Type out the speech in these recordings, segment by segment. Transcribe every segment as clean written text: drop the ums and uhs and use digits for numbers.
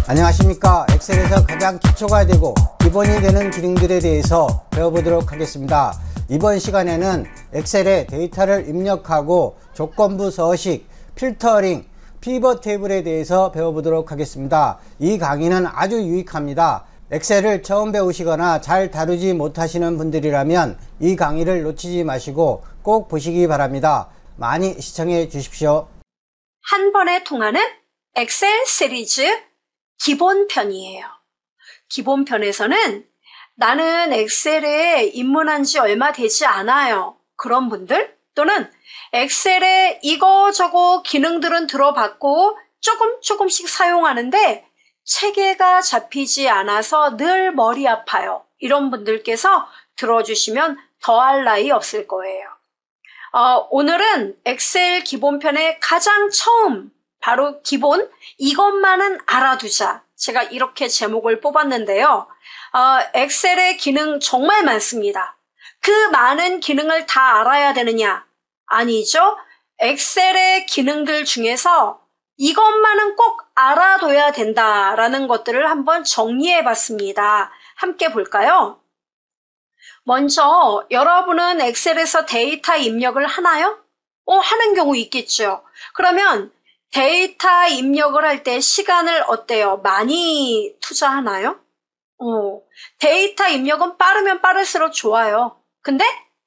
안녕하십니까. 엑셀에서 가장 기초가 되고 기본이 되는 기능들에 대해서 배워보도록 하겠습니다. 이번 시간에는 엑셀에 데이터를 입력하고 조건부 서식, 필터링, 피벗 테이블에 대해서 배워보도록 하겠습니다. 이 강의는 아주 유익합니다. 엑셀을 처음 배우시거나 잘 다루지 못하시는 분들이라면 이 강의를 놓치지 마시고 꼭 보시기 바랍니다. 많이 시청해 주십시오. 한 번에 통하는 엑셀 시리즈 기본편이에요. 기본편에서는 나는 엑셀에 입문한 지 얼마 되지 않아요. 그런 분들 또는 엑셀에 이거저거 기능들은 들어봤고 조금씩 사용하는데 체계가 잡히지 않아서 늘 머리 아파요. 이런 분들께서 들어주시면 더할 나위 없을 거예요. 오늘은 엑셀 기본편의 가장 처음 바로 기본 이것만은 알아두자. 제가 이렇게 제목을 뽑았는데요. 엑셀의 기능 정말 많습니다. 그 많은 기능을 다 알아야 되느냐? 아니죠. 엑셀의 기능들 중에서 이것만은 꼭 알아둬야 된다라는 것들을 한번 정리해 봤습니다. 함께 볼까요? 먼저 여러분은 엑셀에서 데이터 입력을 하나요? 하는 경우 있겠죠. 그러면 데이터 입력을 할 때 시간을 어때요? 많이 투자하나요? 데이터 입력은 빠르면 빠를수록 좋아요. 근데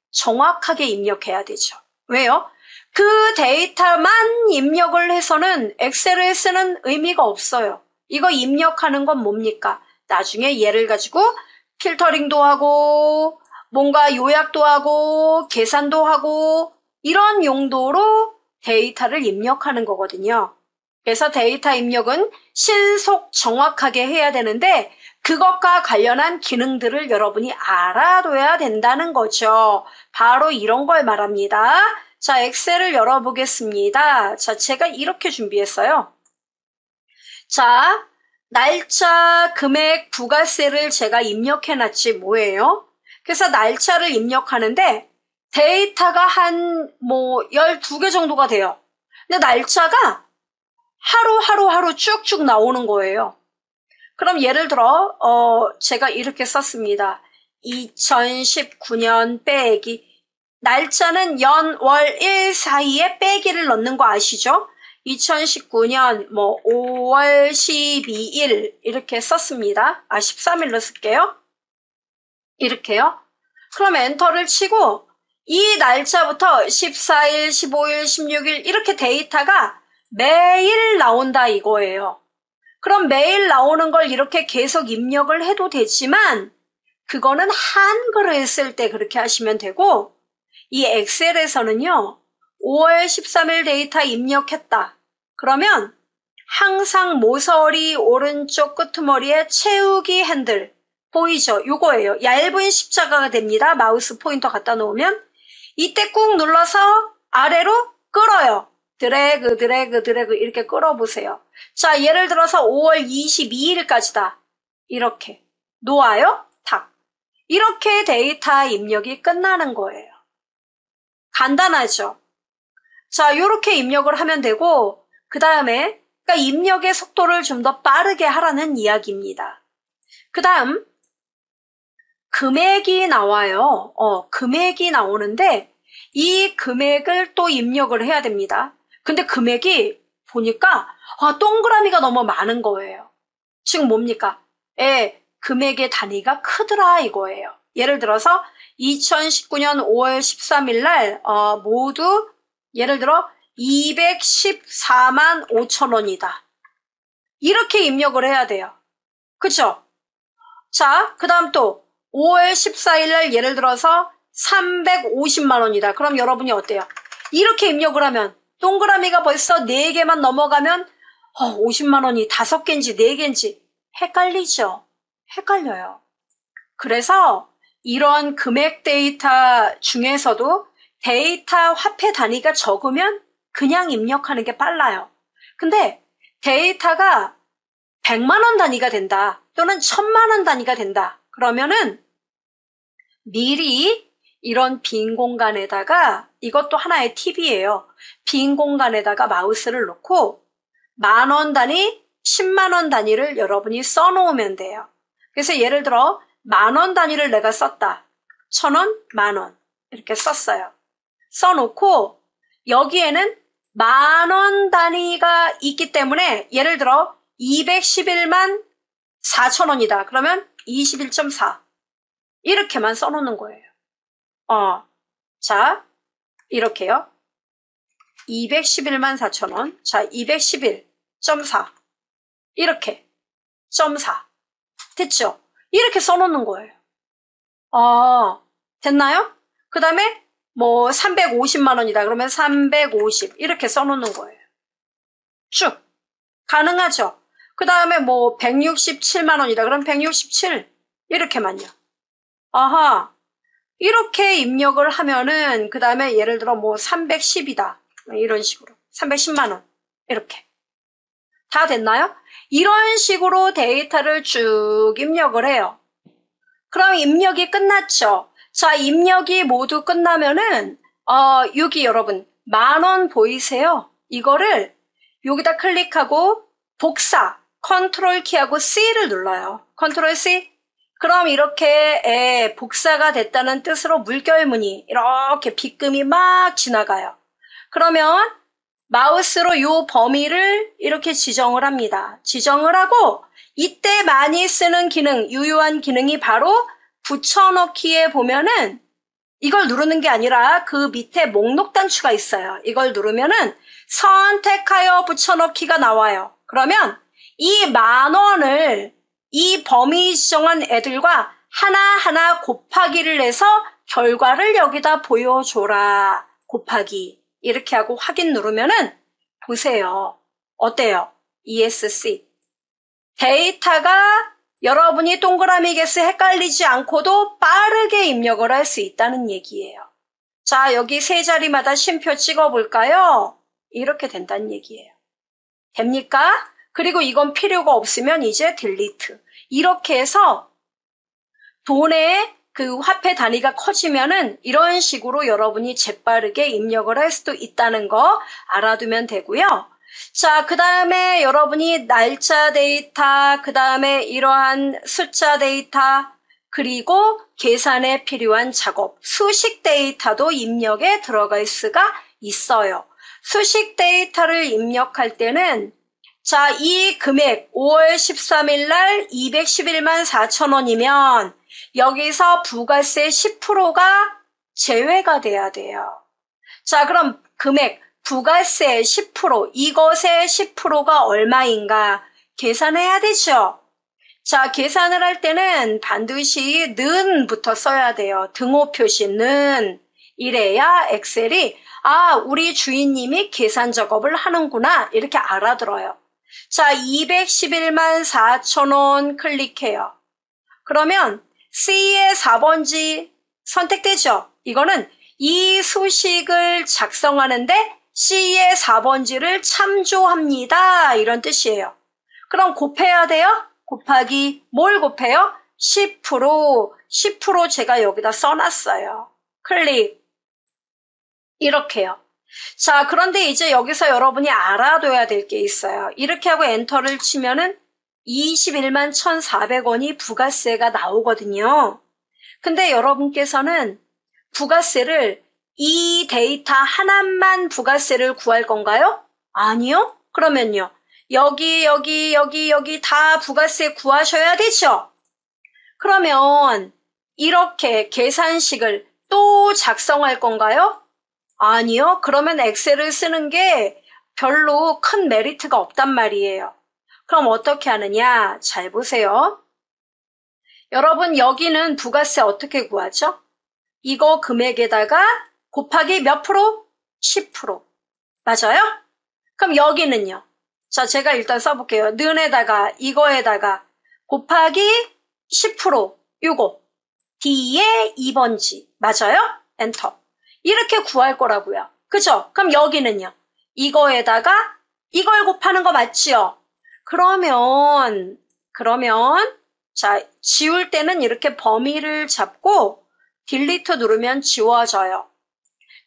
정확하게 입력해야 되죠. 왜요? 그 데이터만 입력을 해서는 엑셀을 쓰는 의미가 없어요. 이거 입력하는 건 뭡니까? 나중에 얘를 가지고 필터링도 하고 뭔가 요약도 하고 계산도 하고 이런 용도로 데이터를 입력하는 거거든요. 그래서 데이터 입력은 신속 정확하게 해야 되는데 그것과 관련한 기능들을 여러분이 알아둬야 된다는 거죠. 바로 이런 걸 말합니다. 자, 엑셀을 열어보겠습니다. 자, 제가 이렇게 준비했어요. 자, 날짜, 금액, 부가세를 제가 입력해놨지 뭐예요? 그래서 날짜를 입력하는데 데이터가 한 12개 정도가 돼요. 근데 날짜가 하루 쭉쭉 나오는 거예요. 그럼 예를 들어 제가 이렇게 썼습니다. 2019년 빼기 날짜는 연, 월, 일 사이에 빼기를 넣는 거 아시죠? 2019년 5월 12일 이렇게 썼습니다. 13일로 쓸게요. 이렇게요. 그럼 엔터를 치고 이 날짜부터 14일, 15일, 16일 이렇게 데이터가 매일 나온다 이거예요. 그럼 매일 나오는 걸 이렇게 계속 입력을 해도 되지만 그거는 한글을 쓸 때 그렇게 하시면 되고 이 엑셀에서는요. 5월 13일 데이터 입력했다. 그러면 항상 모서리 오른쪽 끄트머리에 채우기 핸들 보이죠? 요거예요. 얇은 십자가가 됩니다. 마우스 포인터 갖다 놓으면 이때 꾹 눌러서 아래로 끌어요. 드래그 이렇게 끌어보세요. 자, 예를 들어서 5월 22일까지다. 이렇게 놓아요. 탁. 이렇게 데이터 입력이 끝나는 거예요. 간단하죠? 자, 요렇게 입력을 하면 되고 그 다음에 그러니까 입력의 속도를 좀 더 빠르게 하라는 이야기입니다. 그 다음 금액이 나와요. 금액이 나오는데 이 금액을 또 입력을 해야 됩니다. 근데 금액이 보니까 동그라미가 너무 많은 거예요. 지금 뭡니까? 금액의 단위가 크더라 이거예요. 예를 들어서 2019년 5월 13일 날 모두 예를 들어 214만 5천 원이다. 이렇게 입력을 해야 돼요. 그쵸? 자, 그 다음 또 5월 14일 날 예를 들어서 350만 원이다. 그럼 여러분이 어때요? 이렇게 입력을 하면 동그라미가 벌써 4개만 넘어가면 50만 원이 5개인지 4개인지 헷갈리죠? 헷갈려요. 그래서 이런 금액 데이터 중에서도 데이터 화폐 단위가 적으면 그냥 입력하는 게 빨라요. 근데 데이터가 100만 원 단위가 된다. 또는 1000만 원 단위가 된다. 그러면은 미리 이런 빈 공간에다가 이것도 하나의 팁이에요. 빈 공간에다가 마우스를 놓고 10,000원 단위, 10만 원 단위를 여러분이 써놓으면 돼요. 그래서 예를 들어 10,000원 단위를 내가 썼다. 1,000원, 10,000원 이렇게 썼어요. 써놓고 여기에는 10,000원 단위가 있기 때문에 예를 들어 211만 4,000원이다. 그러면 21.4 이렇게만 써놓는 거예요. 자, 이렇게요. 211만 4,000원. 자, 211.4 이렇게 0.4 됐죠? 이렇게 써놓는 거예요. 됐나요? 그 다음에 뭐 350만 원이다. 그러면 350 이렇게 써놓는 거예요. 쭉 가능하죠? 그 다음에 뭐 167만 원이다. 그럼 167 이렇게만요. 이렇게 입력을 하면은 그 다음에 예를 들어 뭐 310이다. 이런 식으로 310만 원 이렇게 다 됐나요? 이런 식으로 데이터를 쭉 입력을 해요. 그럼 입력이 끝났죠? 자, 입력이 모두 끝나면은 여기 여러분 10,000원 보이세요? 이거를 여기다 클릭하고 복사 컨트롤 키하고 C를 눌러요. 컨트롤 C. 그럼 이렇게 복사가 됐다는 뜻으로 물결무늬 이렇게 빗금이 막 지나가요. 그러면 마우스로 이 범위를 이렇게 지정을 합니다. 지정을 하고 이때 많이 쓰는 기능, 유효한 기능이 바로 붙여넣기에 보면은 이걸 누르는 게 아니라 그 밑에 목록 단추가 있어요. 이걸 누르면은 선택하여 붙여넣기가 나와요. 그러면 이 10,000원을 이 범위 지정한 애들과 하나하나 곱하기를 해서 결과를 여기다 보여줘라. 곱하기. 이렇게 하고 확인 누르면은 보세요. 어때요? ESC. 데이터가 여러분이 동그라미 개수 헷갈리지 않고도 빠르게 입력을 할 수 있다는 얘기예요. 자, 여기 세 자리마다 쉼표 찍어볼까요? 이렇게 된다는 얘기예요. 됩니까? 그리고 이건 필요가 없으면 이제 딜리트. 이렇게 해서 돈의 그 화폐 단위가 커지면은 이런 식으로 여러분이 재빠르게 입력을 할 수도 있다는 거 알아두면 되고요. 자, 그 다음에 여러분이 날짜 데이터, 그 다음에 이러한 숫자 데이터, 그리고 계산에 필요한 작업, 수식 데이터도 입력에 들어갈 수가 있어요. 수식 데이터를 입력할 때는 자, 이 금액 5월 13일 날 211만 4,000원이면 여기서 부가세 10%가 제외가 돼야 돼요. 자, 그럼 금액 부가세 10%, 이것의 10%가 얼마인가 계산해야 되죠. 자, 계산을 할 때는 반드시 는부터 써야 돼요. 등호 표시는. 이래야 엑셀이 우리 주인님이 계산 작업을 하는구나 이렇게 알아들어요. 자, 211만 4,000원 클릭해요. 그러면 C의 4번지 선택되죠. 이거는 이 수식을 작성하는데 C의 4번지를 참조합니다. 이런 뜻이에요. 그럼 곱해야 돼요? 곱하기 뭘 곱해요? 10% 제가 여기다 써놨어요. 클릭. 이렇게요. 자, 그런데 이제 여기서 여러분이 알아둬야 될 게 있어요. 이렇게 하고 엔터를 치면은 21만 1,400원이 부가세가 나오거든요. 근데 여러분께서는 부가세를 이 데이터 하나만 부가세를 구할 건가요? 아니요. 그러면요. 여기 다 부가세 구하셔야 되죠? 그러면 이렇게 계산식을 또 작성할 건가요? 아니요. 그러면 엑셀을 쓰는 게 별로 큰 메리트가 없단 말이에요. 그럼 어떻게 하느냐? 잘 보세요. 여러분 여기는 부가세 어떻게 구하죠? 이거 금액에다가 곱하기 몇 프로? 10%. 맞아요? 그럼 여기는요. 자, 제가 일단 써볼게요. 는에다가 이거에다가 곱하기 10% 요거 D의 2번지. 맞아요? 엔터. 이렇게 구할 거라고요. 그죠? 그럼 여기는요. 이거에다가 이걸 곱하는 거 맞지요? 그러면 자, 지울 때는 이렇게 범위를 잡고 딜리트 누르면 지워져요.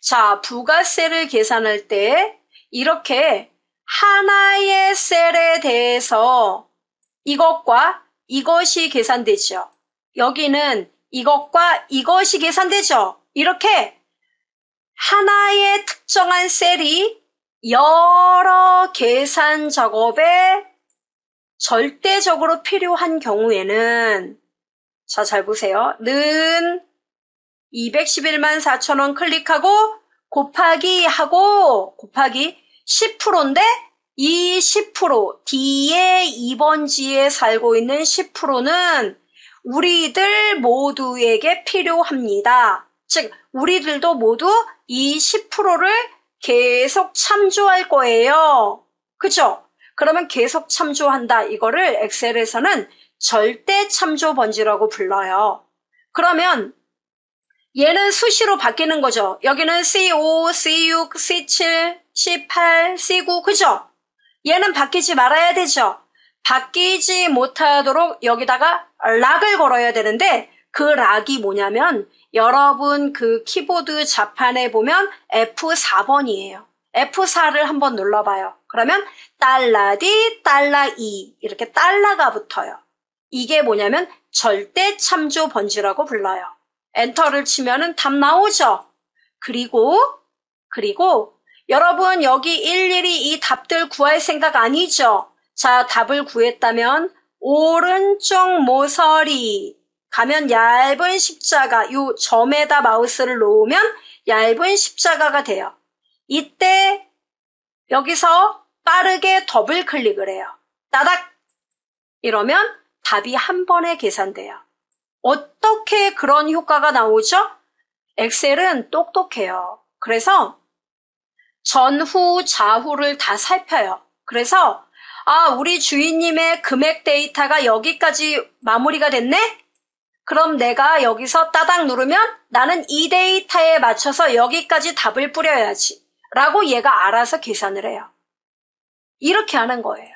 자, 부가세를 계산할 때 이렇게 하나의 셀에 대해서 이것과 이것이 계산되죠. 여기는 이것과 이것이 계산되죠. 이렇게 하나의 특정한 셀이 여러 계산 작업에 절대적으로 필요한 경우에는 자, 잘 보세요. 는 211만 4천원 클릭하고 곱하기 하고 곱하기 10%인데 이 10% D의 2번지에 살고 있는 10%는 우리들 모두에게 필요합니다. 즉 우리들도 모두 이 10%를 계속 참조할 거예요. 그죠? 그러면 계속 참조한다. 이거를 엑셀에서는 절대 참조 번지라고 불러요. 그러면 얘는 수시로 바뀌는 거죠. 여기는 C5, C6, C7, C8, C9, 그죠? 얘는 바뀌지 말아야 되죠. 바뀌지 못하도록 여기다가 락을 걸어야 되는데 그 락이 뭐냐면 여러분 그 키보드 자판에 보면 F4번이에요. F4를 한번 눌러봐요. 그러면 $D, $2 이렇게 달러가 붙어요. 이게 뭐냐면 절대 참조 번지라고 불러요. 엔터를 치면은 답 나오죠. 그리고 여러분 여기 일일이 이 답들 구할 생각 아니죠? 자, 답을 구했다면 오른쪽 모서리 가면 얇은 십자가, 요 점에다 마우스를 놓으면 얇은 십자가가 돼요. 이때 여기서 빠르게 더블 클릭을 해요. 따닥! 이러면 답이 한 번에 계산돼요. 어떻게 그런 효과가 나오죠? 엑셀은 똑똑해요. 그래서 전후, 좌후를 다 살펴요. 그래서 우리 주인님의 금액 데이터가 여기까지 마무리가 됐네? 그럼 내가 여기서 따닥 누르면 나는 이 데이터에 맞춰서 여기까지 답을 뿌려야지 라고 얘가 알아서 계산을 해요. 이렇게 하는 거예요.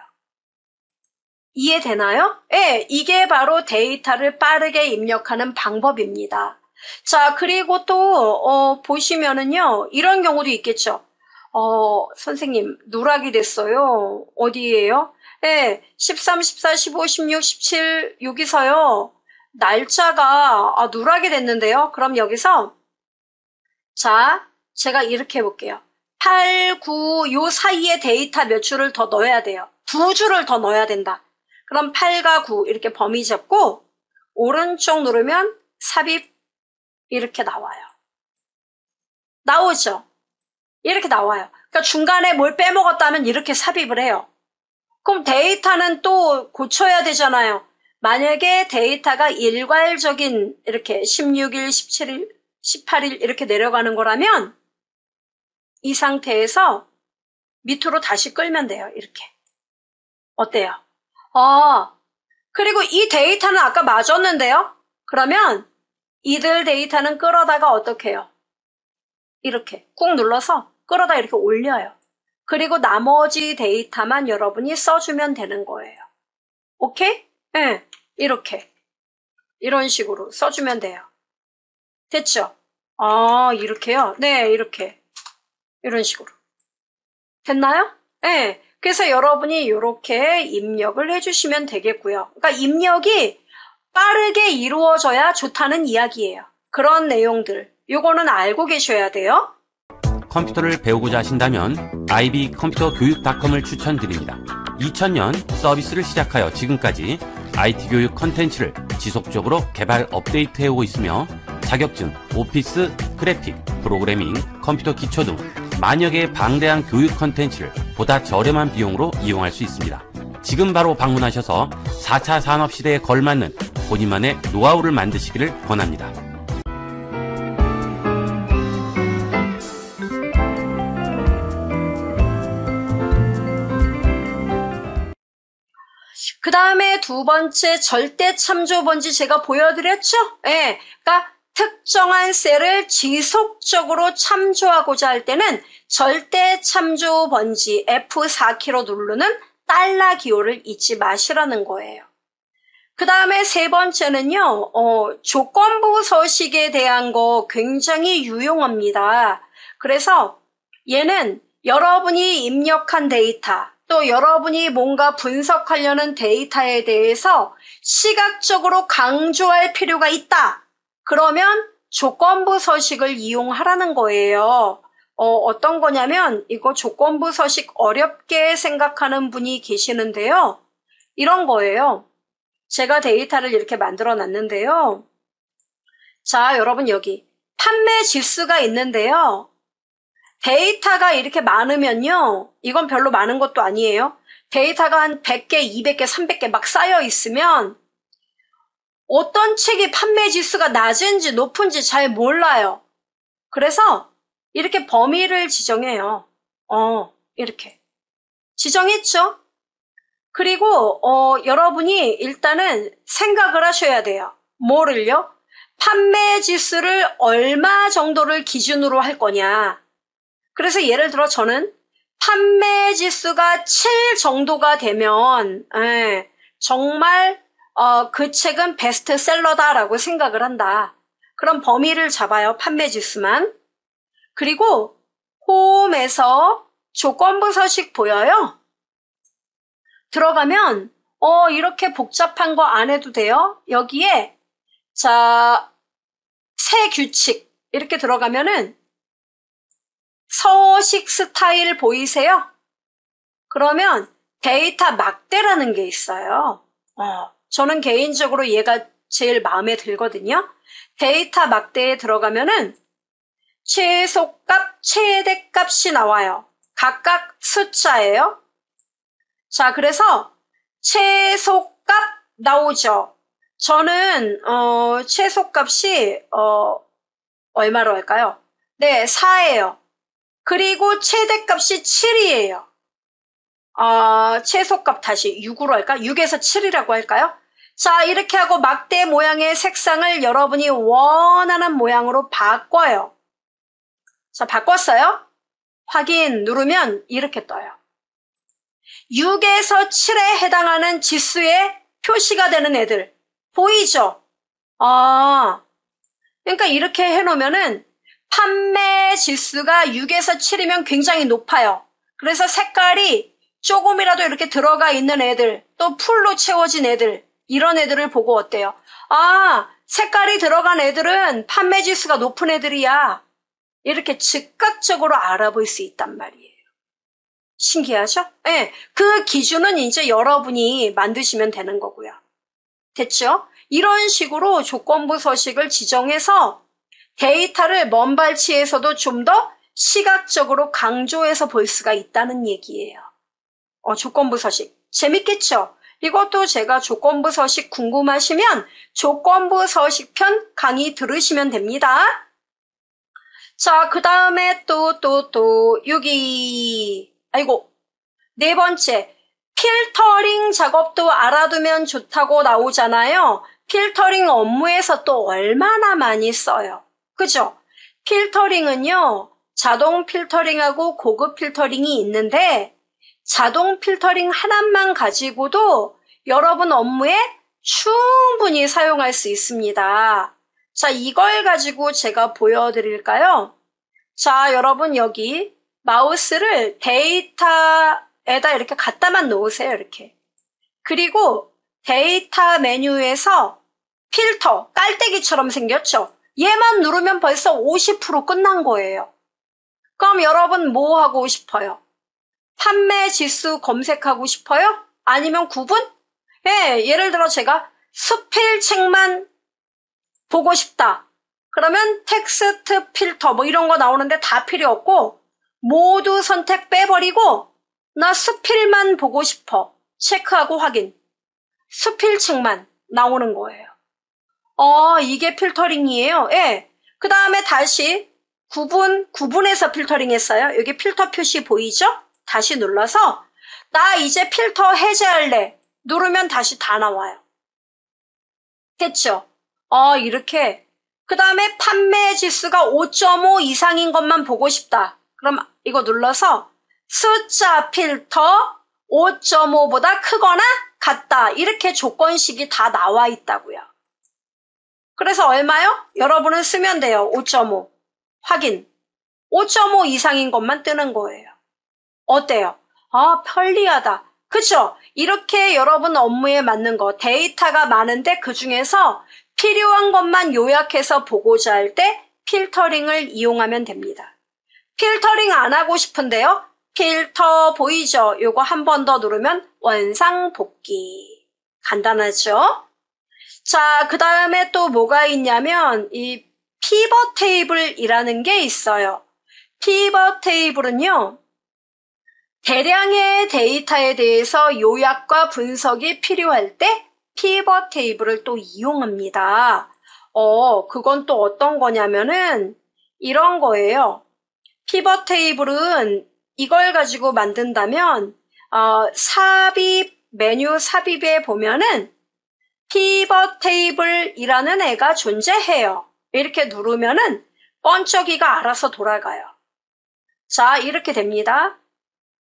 이해되나요? 네, 이게 바로 데이터를 빠르게 입력하는 방법입니다. 자, 그리고 또 보시면은요, 이런 경우도 있겠죠. 선생님, 누락이 됐어요. 어디예요? 네, 13, 14, 15, 16, 17 여기서요. 날짜가 누락이 됐는데요. 그럼 여기서 자, 제가 이렇게 해볼게요. 8, 9 요 사이에 데이터 몇 줄을 더 넣어야 돼요. 2줄을 더 넣어야 된다. 그럼 8과 9 이렇게 범위 잡고 오른쪽 누르면 삽입 이렇게 나와요. 나오죠? 이렇게 나와요. 그러니까 중간에 뭘 빼먹었다면 이렇게 삽입을 해요. 그럼 데이터는 또 고쳐야 되잖아요. 만약에 데이터가 일괄적인 이렇게 16일, 17일, 18일 이렇게 내려가는 거라면 이 상태에서 밑으로 다시 끌면 돼요. 이렇게. 어때요? 그리고 이 데이터는 아까 맞았는데요? 그러면 이들 데이터는 끌어다가 어떻게 해요? 이렇게 꾹 눌러서 끌어다 이렇게 올려요. 그리고 나머지 데이터만 여러분이 써주면 되는 거예요. 오케이? 네, 이렇게. 이런 식으로 써주면 돼요. 됐죠? 이렇게요? 네, 이렇게. 이런 식으로. 됐나요? 네. 그래서 여러분이 이렇게 입력을 해주시면 되겠고요. 그러니까 입력이 빠르게 이루어져야 좋다는 이야기예요. 그런 내용들. 요거는 알고 계셔야 돼요. 컴퓨터를 배우고자 하신다면 ib컴퓨터교육.com을 추천드립니다. 2000년 서비스를 시작하여 지금까지 IT 교육 컨텐츠를 지속적으로 개발 업데이트해오고 있으며 자격증, 오피스, 그래픽, 프로그래밍, 컴퓨터 기초 등 만여 개의 방대한 교육 컨텐츠를 보다 저렴한 비용으로 이용할 수 있습니다. 지금 바로 방문하셔서 4차 산업시대에 걸맞는 본인만의 노하우를 만드시기를 권합니다. 그 다음에 두 번째 절대 참조 번지 제가 보여드렸죠? 네, 그러니까 특정한 셀을 지속적으로 참조하고자 할 때는 절대 참조 번지 F4키로 누르는 달러 기호를 잊지 마시라는 거예요. 그 다음에 세 번째는요, 조건부 서식에 대한 거 굉장히 유용합니다. 그래서 얘는 여러분이 입력한 데이터, 또 여러분이 뭔가 분석하려는 데이터에 대해서 시각적으로 강조할 필요가 있다. 그러면 조건부 서식을 이용하라는 거예요. 어떤 거냐면 이거 조건부 서식 어렵게 생각하는 분이 계시는데요. 이런 거예요. 제가 데이터를 이렇게 만들어 놨는데요. 자, 여러분 여기 판매 지수가 있는데요. 데이터가 이렇게 많으면요. 이건 별로 많은 것도 아니에요. 데이터가 한 100개, 200개, 300개 막 쌓여 있으면 어떤 책이 판매 지수가 낮은지 높은지 잘 몰라요. 그래서 이렇게 범위를 지정해요. 이렇게. 지정했죠? 그리고 여러분이 일단은 생각을 하셔야 돼요. 뭐를요? 판매 지수를 얼마 정도를 기준으로 할 거냐. 그래서 예를 들어 저는 판매 지수가 7 정도가 되면 정말 그 책은 베스트셀러다라고 생각을 한다. 그럼 범위를 잡아요. 판매 지수만. 그리고 홈에서 조건부 서식 보여요? 들어가면 이렇게 복잡한 거 안 해도 돼요. 여기에 자, 새 규칙 이렇게 들어가면은 서식 스타일 보이세요? 그러면 데이터 막대라는 게 있어요. 저는 개인적으로 얘가 제일 마음에 들거든요. 데이터 막대에 들어가면은 최소값, 최대값이 나와요. 각각 숫자예요. 자, 그래서 최소값 나오죠. 저는 최소값이 얼마로 할까요? 네, 4예요. 그리고 최대값이 7이에요. 최소값 다시 6으로 할까? 6에서 7이라고 할까요? 자, 이렇게 하고 막대 모양의 색상을 여러분이 원하는 모양으로 바꿔요. 자, 바꿨어요? 확인 누르면 이렇게 떠요. 6에서 7에 해당하는 지수에 표시가 되는 애들 보이죠? 그러니까 이렇게 해놓으면은 판매 지수가 6에서 7이면 굉장히 높아요. 그래서 색깔이 조금이라도 이렇게 들어가 있는 애들, 또 풀로 채워진 애들, 이런 애들을 보고 어때요? 색깔이 들어간 애들은 판매 지수가 높은 애들이야. 이렇게 즉각적으로 알아볼 수 있단 말이에요. 신기하죠? 네, 그 기준은 이제 여러분이 만드시면 되는 거고요. 됐죠? 이런 식으로 조건부 서식을 지정해서 데이터를 먼 발치에서도 좀 더 시각적으로 강조해서 볼 수가 있다는 얘기예요. 조건부 서식. 재밌겠죠? 이것도 제가 조건부 서식 궁금하시면 조건부 서식 편 강의 들으시면 됩니다. 자, 그 다음에 여기, 네 번째. 필터링 작업도 알아두면 좋다고 나오잖아요. 필터링 업무에서 또 얼마나 많이 써요. 그죠? 필터링은요, 자동 필터링하고 고급 필터링이 있는데, 자동 필터링 하나만 가지고도 여러분 업무에 충분히 사용할 수 있습니다. 자, 이걸 가지고 제가 보여드릴까요? 자, 여러분 여기 마우스를 데이터에다 이렇게 갖다만 놓으세요. 이렇게. 그리고 데이터 메뉴에서 필터, 깔때기처럼 생겼죠? 얘만 누르면 벌써 50% 끝난 거예요. 그럼 여러분 뭐 하고 싶어요? 판매 지수 검색하고 싶어요? 아니면 구분? 예를 들어 제가 수필책만 보고 싶다. 그러면 텍스트 필터 뭐 이런 거 나오는데 다 필요 없고 모두 선택 빼버리고 나 수필만 보고 싶어. 체크하고 확인. 수필책만 나오는 거예요. 이게 필터링이에요. 예. 그 다음에 다시 구분해서 필터링 했어요. 여기 필터 표시 보이죠? 다시 눌러서 나 이제 필터 해제할래. 누르면 다시 다 나와요. 됐죠? 이렇게. 그 다음에 판매 지수가 5.5 이상인 것만 보고 싶다. 그럼 이거 눌러서 숫자 필터 5.5보다 크거나 같다. 이렇게 조건식이 다 나와 있다고요. 그래서 얼마요? 여러분은 쓰면 돼요. 5.5. 확인. 5.5 이상인 것만 뜨는 거예요. 어때요? 아, 편리하다. 그쵸? 이렇게 여러분 업무에 맞는 거, 데이터가 많은데 그 중에서 필요한 것만 요약해서 보고자 할 때 필터링을 이용하면 됩니다. 필터링 안 하고 싶은데요? 필터 보이죠? 요거 한 번 더 누르면 원상복귀. 간단하죠? 자, 그 다음에 또 뭐가 있냐면 이 피벗 테이블이라는 게 있어요. 피벗 테이블은요, 대량의 데이터에 대해서 요약과 분석이 필요할 때 피벗 테이블을 또 이용합니다. 그건 또 어떤 거냐면은 이런 거예요. 피벗 테이블은 이걸 가지고 만든다면 메뉴 삽입에 보면은 피벗 테이블이라는 애가 존재해요. 이렇게 누르면은 번쩍이가 알아서 돌아가요. 자, 이렇게 됩니다.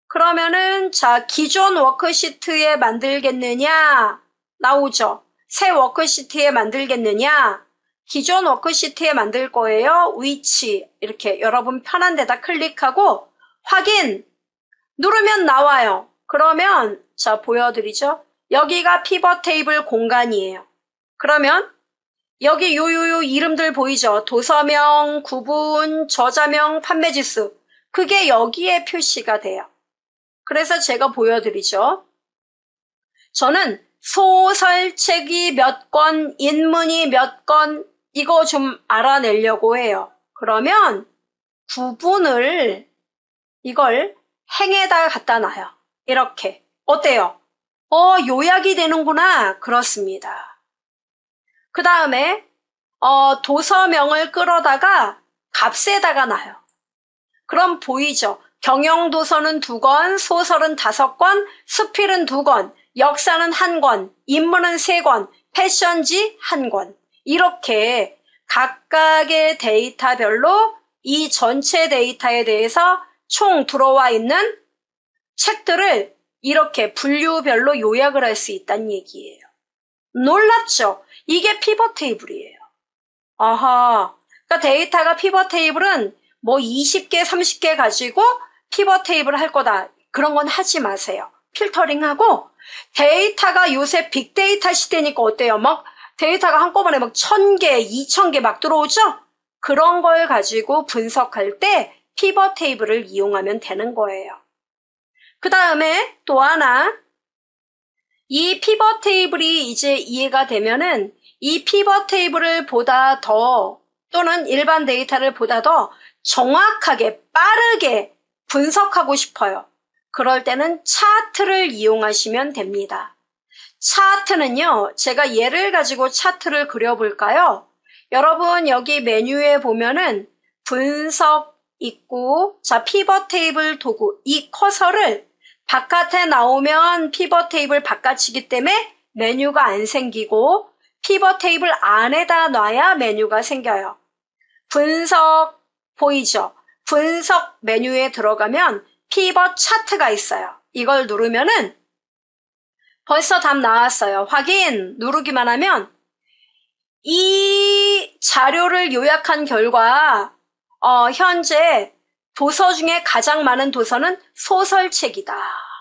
그러면은 자, 기존 워크시트에 만들겠느냐? 나오죠. 새 워크시트에 만들겠느냐? 기존 워크시트에 만들 거예요. 위치 이렇게 여러분 편한 데다 클릭하고 확인 누르면 나와요. 그러면 자, 보여드리죠. 여기가 피벗 테이블 공간이에요. 그러면 여기 요 이름들 보이죠? 도서명, 구분, 저자명, 판매지수. 그게 여기에 표시가 돼요. 그래서 제가 보여드리죠. 저는 소설책이 몇 권, 인문이 몇 권, 이거 좀 알아내려고 해요. 그러면 구분을 이걸 행에다 갖다 놔요. 이렇게. 어때요? 요약이 되는구나. 그렇습니다. 그 다음에 도서명을 끌어다가 값에다가 놔요. 그럼 보이죠? 경영도서는 2권, 소설은 5권, 수필은 2권, 역사는 1권, 인문은 3권, 패션지 1권. 이렇게 각각의 데이터별로 이 전체 데이터에 대해서 총 들어와 있는 책들을 이렇게 분류별로 요약을 할 수 있다는 얘기예요. 놀랍죠? 이게 피벗 테이블이에요. 아하. 그러니까 데이터가 피벗 테이블은 뭐 20개, 30개 가지고 피벗 테이블 할 거다. 그런 건 하지 마세요. 필터링하고 데이터가 요새 빅데이터 시대니까 어때요? 막 데이터가 한꺼번에 막 1000개, 2000개 막 들어오죠? 그런 걸 가지고 분석할 때 피벗 테이블을 이용하면 되는 거예요. 그 다음에 또 하나, 이 피벗 테이블이 이제 이해가 되면은 이 피벗 테이블을 보다 더 또는 일반 데이터를 보다 더 정확하게 빠르게 분석하고 싶어요. 그럴 때는 차트를 이용하시면 됩니다. 차트는요, 제가 예를 가지고 차트를 그려볼까요? 여러분 여기 메뉴에 보면은 분석 있고, 자, 피벗 테이블 도구, 이 커서를 바깥에 나오면 피벗 테이블 바깥이기 때문에 메뉴가 안 생기고 피벗 테이블 안에다 놔야 메뉴가 생겨요. 분석 보이죠? 분석 메뉴에 들어가면 피벗 차트가 있어요. 이걸 누르면은 벌써 답 나왔어요. 확인 누르기만 하면 이 자료를 요약한 결과 현재 도서 중에 가장 많은 도서는 소설책이다.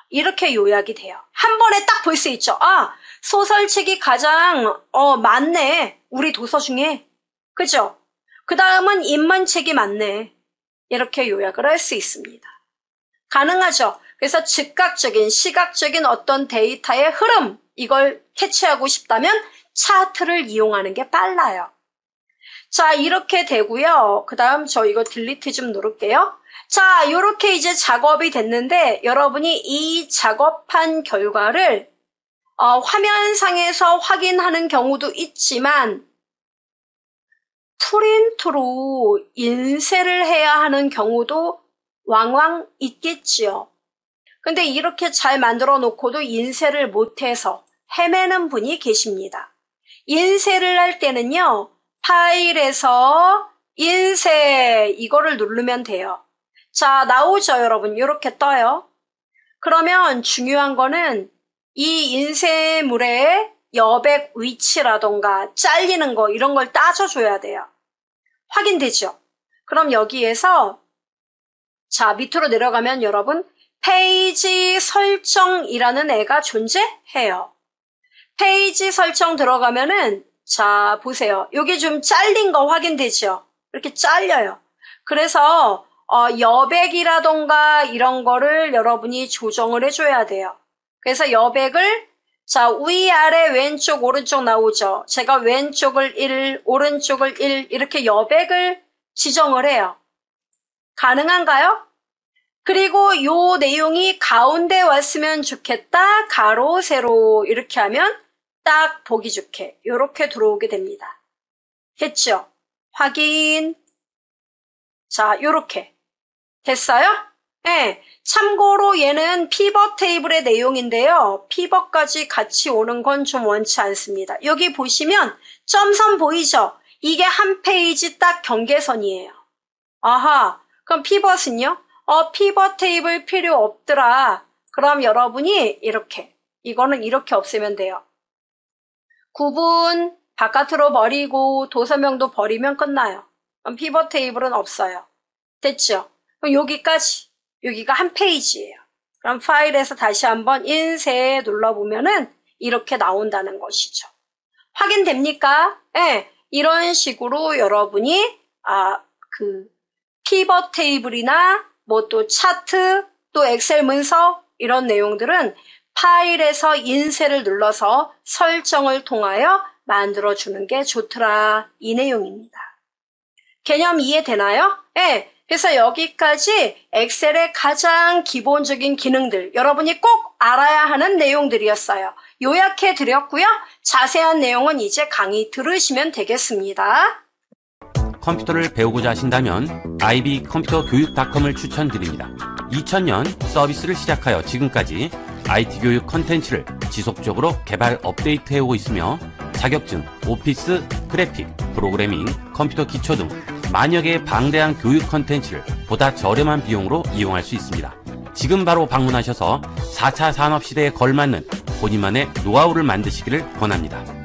이렇게 요약이 돼요. 한 번에 딱 볼 수 있죠. 아, 소설책이 가장 많네. 우리 도서 중에. 그죠? 그 다음은 인문책이 많네. 이렇게 요약을 할 수 있습니다. 가능하죠? 그래서 즉각적인, 시각적인 어떤 데이터의 흐름, 이걸 캐치하고 싶다면 차트를 이용하는 게 빨라요. 자, 이렇게 되고요. 그 다음 저 이거 딜리트 좀 누를게요. 자, 이렇게 이제 작업이 됐는데 여러분이 이 작업한 결과를 화면상에서 확인하는 경우도 있지만 프린트로 인쇄를 해야 하는 경우도 왕왕 있겠지요. 근데 이렇게 잘 만들어 놓고도 인쇄를 못해서 헤매는 분이 계십니다. 인쇄를 할 때는요, 파일에서 인쇄 이거를 누르면 돼요. 자, 나오죠, 여러분. 이렇게 떠요. 그러면 중요한 거는 이 인쇄물의 여백 위치라던가 잘리는 거 이런 걸 따져줘야 돼요. 확인되죠? 그럼 여기에서 자, 밑으로 내려가면 여러분 페이지 설정이라는 애가 존재해요. 페이지 설정 들어가면은 자 보세요. 여기 좀 잘린 거 확인되죠? 이렇게 잘려요. 그래서 여백이라던가 이런 거를 여러분이 조정을 해줘야 돼요. 그래서 여백을 자 위아래 왼쪽 오른쪽 나오죠. 제가 왼쪽을 1, 오른쪽을 1 이렇게 여백을 지정을 해요. 가능한가요? 그리고 요 내용이 가운데 왔으면 좋겠다. 가로 세로 이렇게 하면 딱 보기 좋게 이렇게 들어오게 됩니다. 됐죠? 확인. 자, 요렇게 됐어요? 네. 참고로 얘는 피벗 테이블의 내용인데요. 피벗까지 같이 오는 건 좀 원치 않습니다. 여기 보시면 점선 보이죠? 이게 한 페이지 딱 경계선이에요. 아하, 그럼 피벗은요? 피벗 테이블 필요 없더라. 그럼 여러분이 이거는 이렇게 없애면 돼요. 구분 바깥으로 버리고 도서명도 버리면 끝나요. 그럼 피벗 테이블은 없어요. 됐죠? 그럼 여기가 한 페이지예요. 그럼 파일에서 다시 한번 인쇄 눌러보면은 이렇게 나온다는 것이죠. 확인됩니까? 네, 이런 식으로 여러분이 피벗 테이블이나 뭐 또 차트, 또 엑셀 문서 이런 내용들은 파일에서 인쇄를 눌러서 설정을 통하여 만들어주는 게 좋더라. 이 내용입니다. 개념 이해되나요? 네. 그래서 여기까지 엑셀의 가장 기본적인 기능들, 여러분이 꼭 알아야 하는 내용들이었어요. 요약해 드렸고요. 자세한 내용은 이제 강의 들으시면 되겠습니다. 컴퓨터를 배우고자 하신다면 ib컴퓨터교육.com을 추천드립니다. 2000년 서비스를 시작하여 지금까지 IT 교육 컨텐츠를 지속적으로 개발 업데이트해오고 있으며 자격증, 오피스, 그래픽, 프로그래밍, 컴퓨터 기초 등 만여 개의 방대한 교육 컨텐츠를 보다 저렴한 비용으로 이용할 수 있습니다. 지금 바로 방문하셔서 4차 산업시대에 걸맞는 본인만의 노하우를 만드시기를 권합니다.